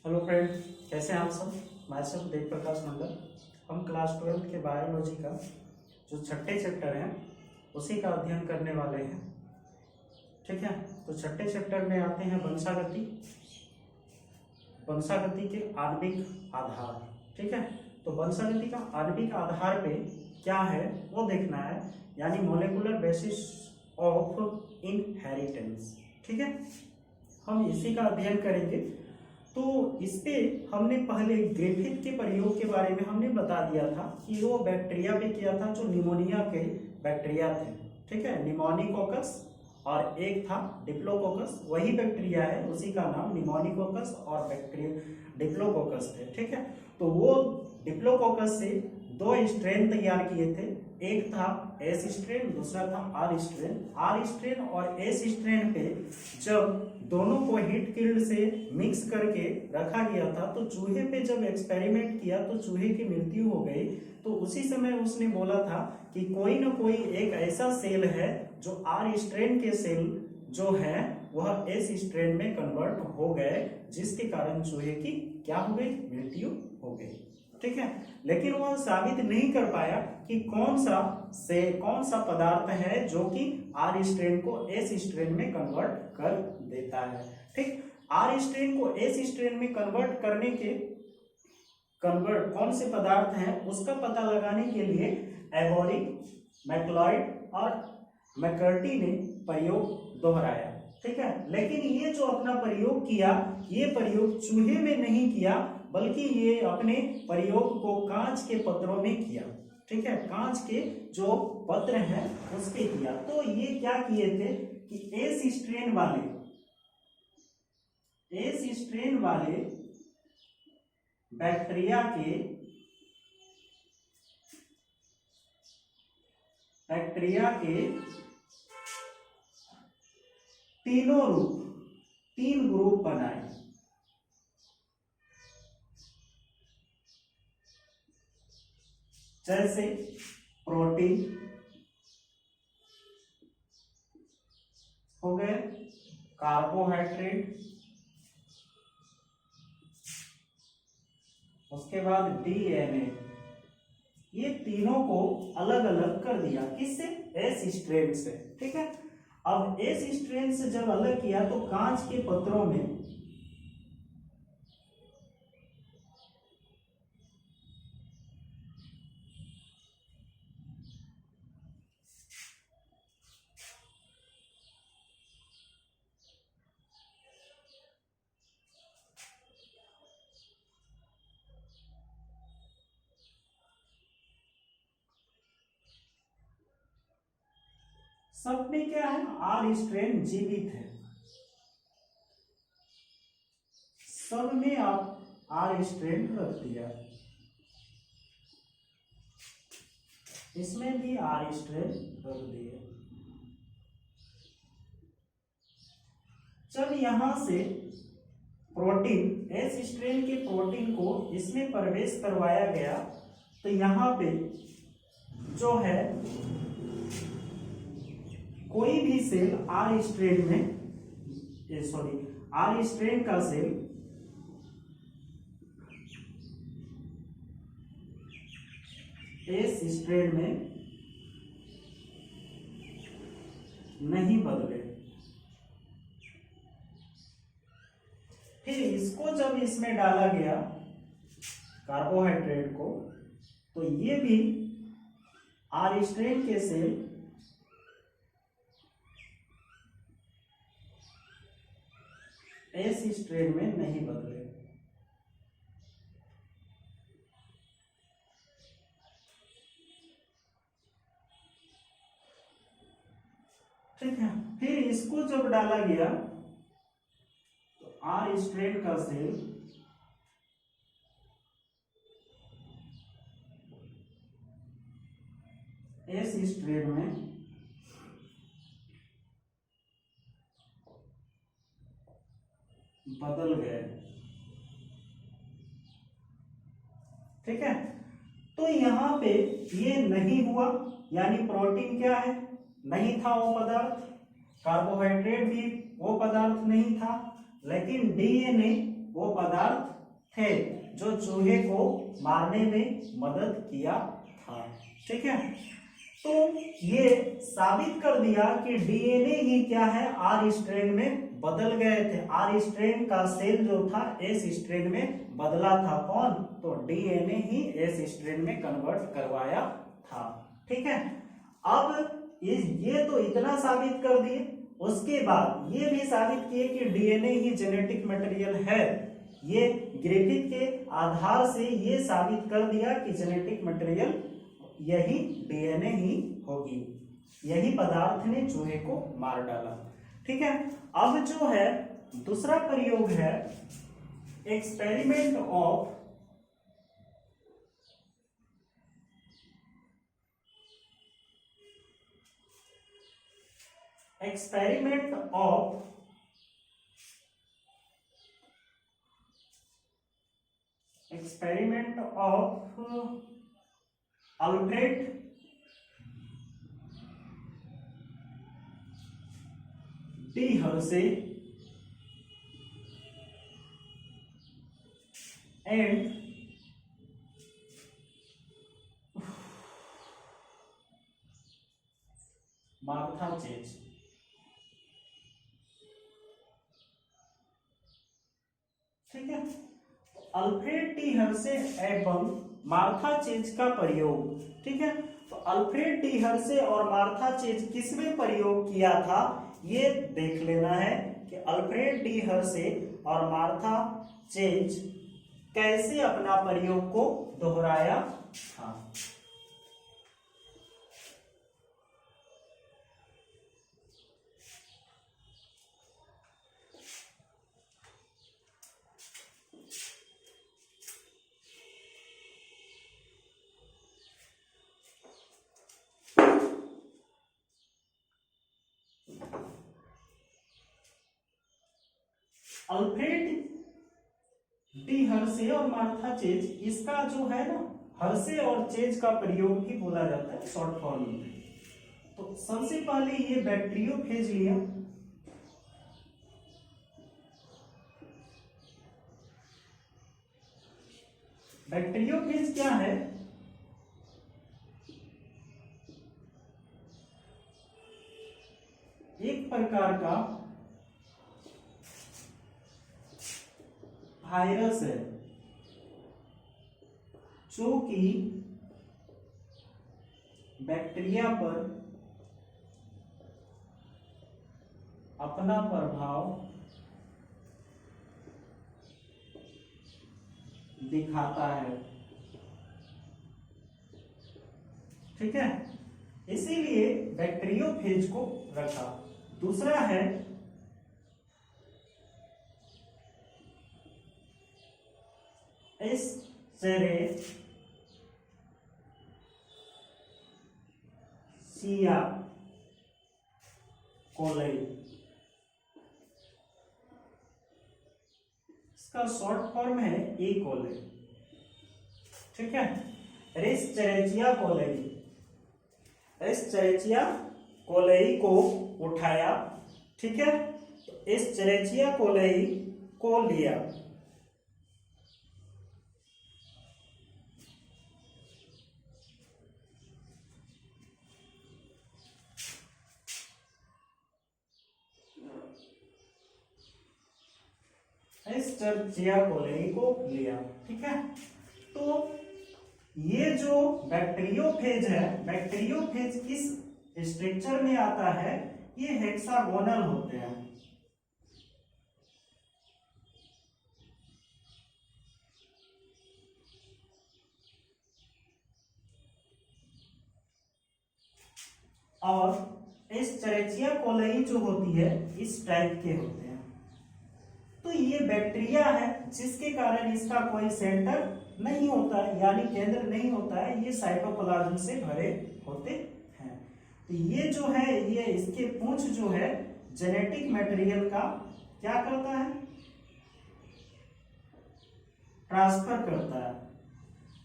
Hello friend, कैसे हैं आप सब। मैं सब देव प्रकाश मंडल। हम क्लास 12 के बायोलॉजी का जो छठे चैप्टर हैं उसी का अध्ययन करने वाले हैं। ठीक है, तो छठे चैप्टर में आते हैं वंशागति। वंशागति के आणविक आधार। ठीक है, तो वंशागति का आणविक आधार पे क्या है वो देखना है, यानी मोलेकुलर बेसिस ऑफ इनहेरिटेंस। ठीक है, हम इसी का अध्ययन करेंगे। तो इस पे हमने पहले ग्रिफिथ के प्रयोग के बारे में हमने बता दिया था कि वो बैक्टीरिया पे किया था जो निमोनिया के बैक्टीरिया थे। ठीक है, निमोनिकोकस और एक था डिप्लोकोकस, वही बैक्टीरिया है, उसी का नाम निमोनिकोकस और बैक्टीरिया डिप्लोकोकस थे। ठीक है, तो वो डिप्लोकोकस से दो स्ट्रेन तैयार किए थे, एक था एस स्ट्रेन, दूसरा था आर स्ट्रेन। आर स्ट्रेन और एस स्ट्रेन पे जब दोनों को हीट किल्ड से मिक्स करके रखा गया था तो चूहे पे जब एक्सपेरिमेंट किया तो चूहे की मृत्यु हो गई। तो उसी समय उसने बोला था कि कोई ना कोई एक ऐसा सेल है जो आर स्ट्रेन के सेल जो है वह एस स्ट्रेन में कन्वर्ट हो गए, जिसके कारण चूहे की क्या हो गई, मृत्यु हो गई। ठीक है, लेकिन वह साबित नहीं कर पाया कि कौन सा पदार्थ है जो कि आर स्ट्रेन को एस स्ट्रेन में कन्वर्ट कर देता है। ठीक, आर स्ट्रेन को एस स्ट्रेन में कन्वर्ट करने के कौन से पदार्थ हैं उसका पता लगाने के लिए एबोरी, मैक्लॉइड और मैकर्टी ने प्रयोग दोहराया। ठीक है, लेकिन ये जो अपना प्रयोग किया, ये प्रयोग चूहे में नहीं किया बल्कि ये अपने प्रयोग को कांच के पत्रों में किया। ठीक है, कांच के जो पत्र हैं उस पे किया। तो ये क्या किए थे कि एस स्ट्रेन वाले बैक्टीरिया के तीन ग्रुप बनाए। जैसे प्रोटीन हो गए, कार्बोहाइड्रेट, उसके बाद डीएनए, ये तीनों को अलग अलग कर दिया। किससे? एस स्ट्रेन से। ठीक है, अब एस स्ट्रेन से जब अलग किया तो कांच के पत्रों में सब में क्या है, आर स्ट्रेन जीवित है। सब में आप आर स्ट्रेन रख दिया, इसमें भी आर स्ट्रेन रख दिए। जब यहां से प्रोटीन, एस स्ट्रेन के प्रोटीन को इसमें प्रवेश करवाया गया तो यहां पे जो है कोई भी सेल आर स्ट्रेन का सेल एस स्ट्रेन में नहीं बदले। फिर इसको जब इसमें डाला गया कार्बोहाइड्रेट को, तो ये भी आर स्ट्रेन के सेल एस स्ट्रेन में नहीं बदले। ठीक है, फिर इसको जब डाला गया तो आर स्ट्रेन का सेल एस स्ट्रेन में बदल गए। ठीक है, तो यहां पे ये नहीं हुआ, यानी प्रोटीन क्या है, नहीं था वो पदार्थ, कार्बोहाइड्रेट भी वो पदार्थ नहीं था, लेकिन डीएनए वो पदार्थ थे जो चूहे को मारने में मदद किया था। ठीक है, तो ये साबित कर दिया कि डीएनए ही क्या है, आर स्ट्रैंड में बदल गए थे। आर स्ट्रैंड का सेल जो था एस स्ट्रैंड में बदला था। कौन? तो डीएनए ही एस स्ट्रैंड में कन्वर्ट करवाया था। ठीक है, अब ये तो इतना साबित कर दिए। उसके बाद ये भी साबित किए कि डीएनए ही जेनेटिक मटेरियल है। ये ग्रिफिथ के आधार से ये साबित कर दिया कि जेनेटिक मटेरियल यही डीएनए ही होगी, यही पदार्थ ने चूहे को मार डाला। ठीक है, अब जो है दूसरा प्रयोग है experiment of Alfred D Hershey and Martha chase. ठीक है, अल्फ्रेड डी हर्शे एवं मार्था चेज का प्रयोग। ठीक है, तो अल्फ्रेड डी हर्शे और मार्था चेज किसमें प्रयोग किया था ये देख लेना है कि अल्फ्रेड डी हर्शे और मार्था चेज कैसे अपना प्रयोग को दोहराया था। अल्फ्रेड डी हर्शे और मार्था चेज, इसका जो है ना हर्शे और चेज का प्रयोग भी बोला जाता है शॉर्ट फॉर्म में। तो सबसे पहले ये बैक्टीरियोफेज लिया। बैक्टीरियोफेज क्या है? एक प्रकार का वायरस है जो कि बैक्टीरिया पर अपना प्रभाव दिखाता है। ठीक है, इसीलिए बैक्टीरियोफेज को रखा। दूसरा है एस्चेरेचिया कोलाई। इसका शॉर्ट फॉर्म है ई कोलाई। ठीक है, एस्चेरेचिया कोलाई। एस्चेरेचिया कोलाई को उठाया। ठीक है, तो एस्चेरेचिया कोलाई को लिया। एस्चेरेचिया कोलाई को लिया। ठीक है, तो ये जो बैक्टीरियोफेज है, बैक्टीरियोफेज किस स्ट्रक्चर में आता है? ये हेक्सागोनल होते हैं। और एस्चेरेचिया कोलाई जो होती है इस टाइप के होते हैं। तो ये बैक्टीरिया है जिसके कारण इसका कोई सेंटर नहीं होता है, यानी केंद्र नहीं होता है। ये साइटोप्लाज्म से भरे होते हैं। तो ये जो है, ये इसके पूंछ जो है जेनेटिक मटेरियल का क्या करता है? ट्रांसफर करता है।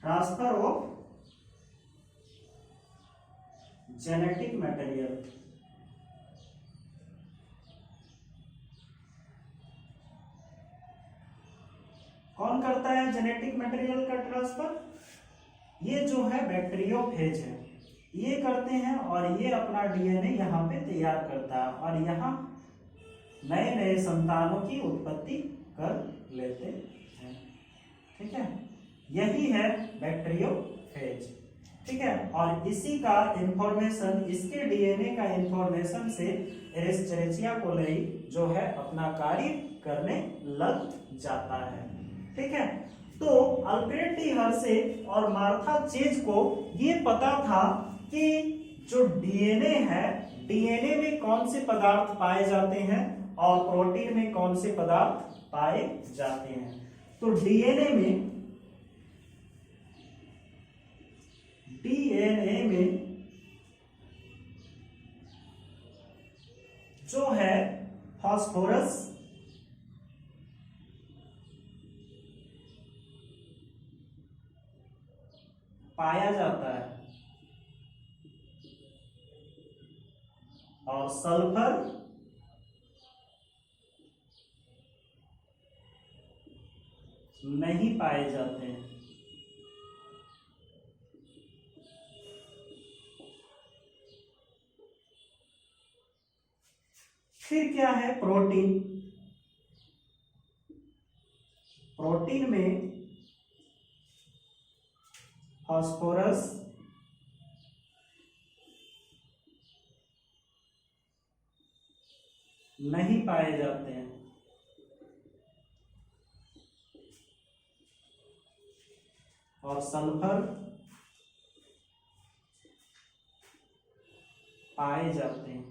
Transfer of genetic material. कौन करता है जेनेटिक मटेरियल का ट्रांसफर? ये जो है बैक्टीरियोफेज है, ये करते हैं और ये अपना डीएनए यहाँ पे तैयार करता है और यहाँ नए नए संतानों की उत्पत्ति कर लेते हैं। ठीक है, यही है बैक्टीरियोफेज। ठीक है, और इसी का इंफॉर्मेशन, इसके डीएनए का इंफॉर्मेशन से एरिस्टेरेचिया कोलाई जो है अपना कार्य करने लग जाता है। ठीक है, तो अल्फ्रेड डी हर्शे और मार्था चेज को ये पता था कि जो डीएनए है, डीएनए में कौन से पदार्थ पाए जाते हैं और प्रोटीन में कौन से पदार्थ पाए जाते हैं। तो डीएनए में जो है फास्फोरस पाया जाता है और सल्फर नहीं पाए जाते हैं। फिर क्या है प्रोटीन? प्रोटीन में फास्फोरस नहीं पाए जाते हैं और सल्फर पाए जाते हैं।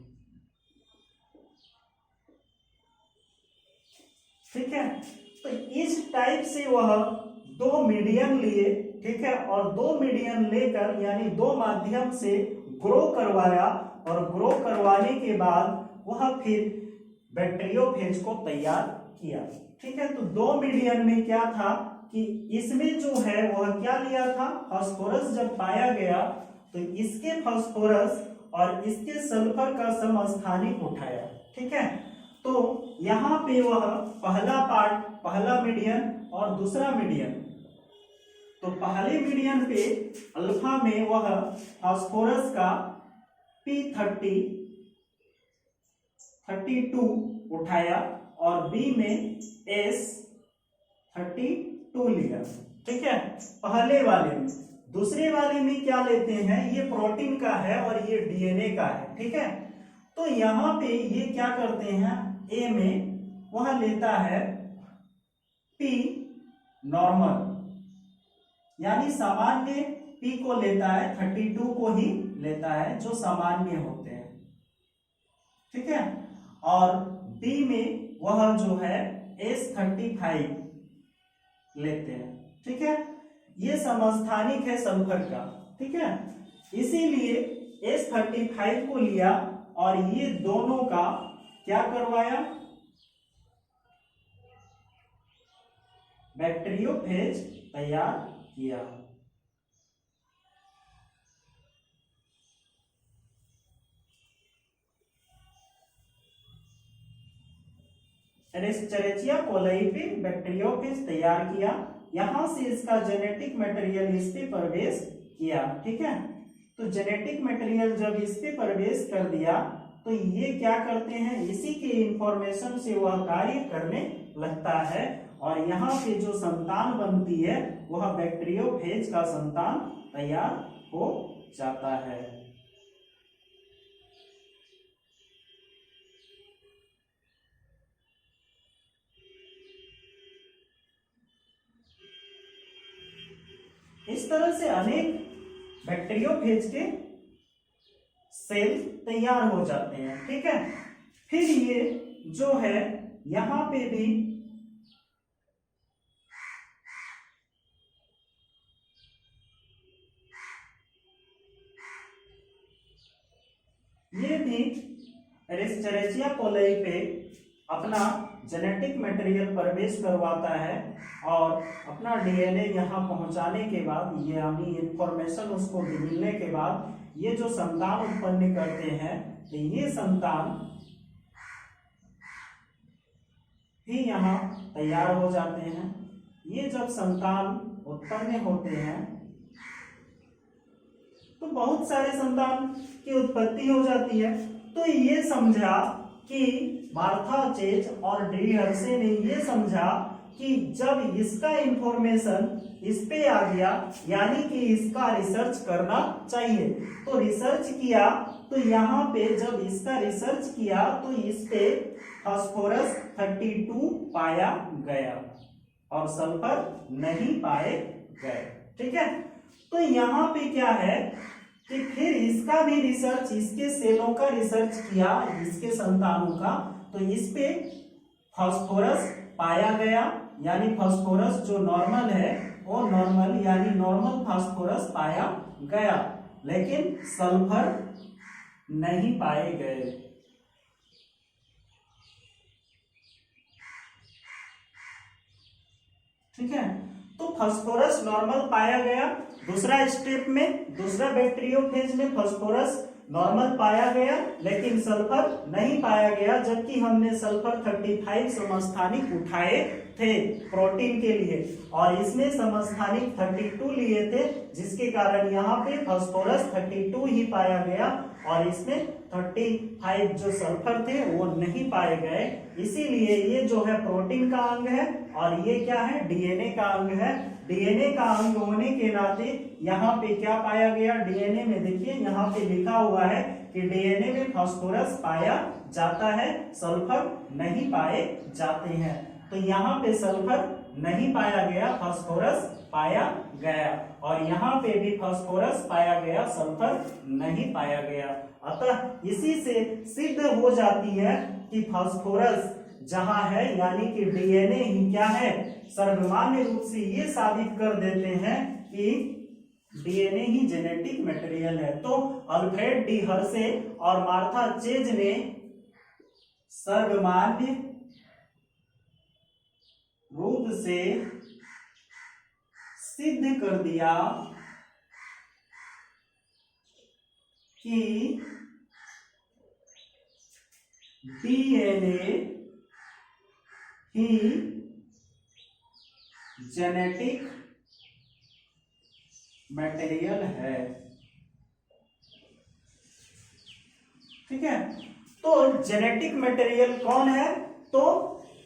ठीक है, तो इस टाइप से वह दो मीडियम लिए, ठीक है, और दो मीडियम लेकर यानी दो माध्यम से ग्रो करवाया और ग्रो करवाने के बाद वह फिर बैक्टीरियोफेज को तैयार किया। ठीक है, तो दो मीडियम में क्या था कि इसमें जो है वह क्या लिया था, फास्फोरस जब पाया गया तो इसके फास्फोरस और इसके सल्फर का समस्थानिक उठाया। ठीक है, तो यहाँ पे वह पहला पार्ट, पहला मीडियन और दूसरा मीडियन, तो पहले मीडियन पे अल्फा में वह फास्फोरस का P32 उठाया और बी में S32 लिया। ठीक है, पहले वाले में। दूसरे वाले में क्या लेते हैं, ये प्रोटीन का है और ये डीएनए का है। ठीक है, तो यहाँ पे ये क्या करते हैं, ए में वह लेता है P नॉर्मल यानी सामान्य P को लेता है, 32 को ही लेता है जो सामान्य होते हैं। ठीक है, और B में वह जो है S35 लेते हैं। ठीक है, ये समस्थानिक है सल्फर का। ठीक है, इसीलिए S35 को लिया और ये दोनों का क्या करवाया, बैक्टीरियोफेज तैयार किया। एरिस्टेरेचिया कोलाई पे बैक्टीरियोफेज तैयार किया, यहां से इसका जेनेटिक मटेरियल इस पे प्रवेश किया। ठीक है, तो जेनेटिक मटेरियल जब इस पे प्रवेश कर दिया तो ये क्या करते हैं, इसी के इंफॉर्मेशन से वह कार्य करने लगता है और यहाँ पे जो संतान बनती है वह बैक्टीरियोफेज का संतान तैयार हो जाता है। इस तरह से अनेक बैक्टीरियोफेज के सेल तैयार हो जाते हैं। ठीक है, फिर ये जो है यहां पे भी ये भी एरिस्टेरेचिया कोलाई पे अपना जेनेटिक मटेरियल प्रवेश करवाता है और अपना डीएनए यहाँ पहुंचाने के बाद, ये यानी इंफॉर्मेशन उसको मिलने के बाद ये जो संतान उत्पन्न करते हैं, तो ये संतान भी यहाँ तैयार हो जाते हैं। ये जब संतान उत्पन्न होते हैं तो बहुत सारे संतान की उत्पत्ति हो जाती है। तो ये समझा कि मार्था चेज और डी हर्शे ने ये समझा कि जब इसका इंफॉर्मेशन इस पे आ गया यानी कि इसका रिसर्च करना चाहिए। तो रिसर्च किया तो यहाँ पे जब इसका रिसर्च किया तो इस पे फास्फोरस 32 पाया गया और सल्फर नहीं पाए गए। ठीक है, तो यहाँ पे क्या है कि फिर इसका भी रिसर्च, इसके सेलों का रिसर्च किया, इसके संतानों का, तो इस पे फास्फोरस पाया गया यानी फास्फोरस जो नॉर्मल है वो नॉर्मल यानी नॉर्मल फास्फोरस पाया गया, लेकिन सल्फर नहीं पाए गए। ठीक है, तो फास्फोरस नॉर्मल पाया गया। दूसरा स्टेप में, दूसरा बैक्टीरियोफेज में फास्फोरस नॉर्मल पाया गया लेकिन सल्फर नहीं पाया गया, जबकि हमने सल्फर 35 समस्थानिक उठाए थे प्रोटीन के लिए और इसने समस्थानिक 32 लिए थे, जिसके कारण यहाँ पे फास्फोरस 32 ही पाया गया और इसमें 35 जो सल्फर थे वो नहीं पाए गए। इसीलिए ये जो है प्रोटीन का अंग है और ये क्या है, डीएनए का अंग है। डीएनए का अंग होने के नाते यहाँ पे क्या पाया गया, डीएनए में देखिए यहाँ पे लिखा हुआ है कि डीएनए में फास्फोरस पाया जाता है, सल्फर नहीं पाए जाते हैं। तो यहाँ पे सल्फर नहीं पाया गया, फास्फोरस पाया गया और यहाँ पे भी फास्फोरस पाया गया, सल्फर नहीं पाया गया। अतः इसी से सिद्ध हो जाती है कि फास्फोरस जहां है यानी कि डीएनए ही क्या है, सर्वमान्य रूप से ये साबित कर देते हैं कि डीएनए ही जेनेटिक मटेरियल है। तो अल्फ्रेड डी हर्शे और मार्था चेज ने सर्वमान्य रूप से सिद्ध कर दिया कि डीएनए ही जेनेटिक मटेरियल है। ठीक है, तो जेनेटिक मटेरियल कौन है, तो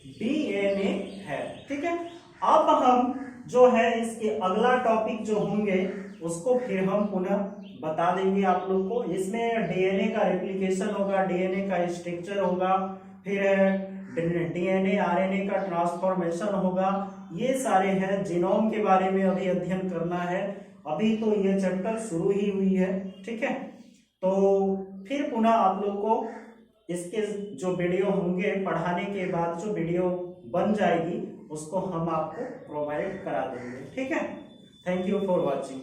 डीएनए है। ठीक है, अब हम जो है इसके अगला टॉपिक जो होंगे उसको फिर हम पुनः बता देंगे आप लोग को। इसमें डीएनए का रेप्लिकेशन होगा, डीएनए का स्ट्रक्चर होगा, फिर डीएनए आरएनए का ट्रांसफॉर्मेशन होगा, ये सारे हैं। जीनोम के बारे में अभी अध्ययन करना है, अभी तो ये चैप्टर शुरू ही हुई है। ठीक है, तो फिर पुनः आप लोग को इसके जो वीडियो होंगे पढ़ाने के बाद जो वीडियो बन जाएगी उसको हम आपको प्रोवाइड करा देंगे। ठीक है, थैंक यू फॉर वॉचिंग।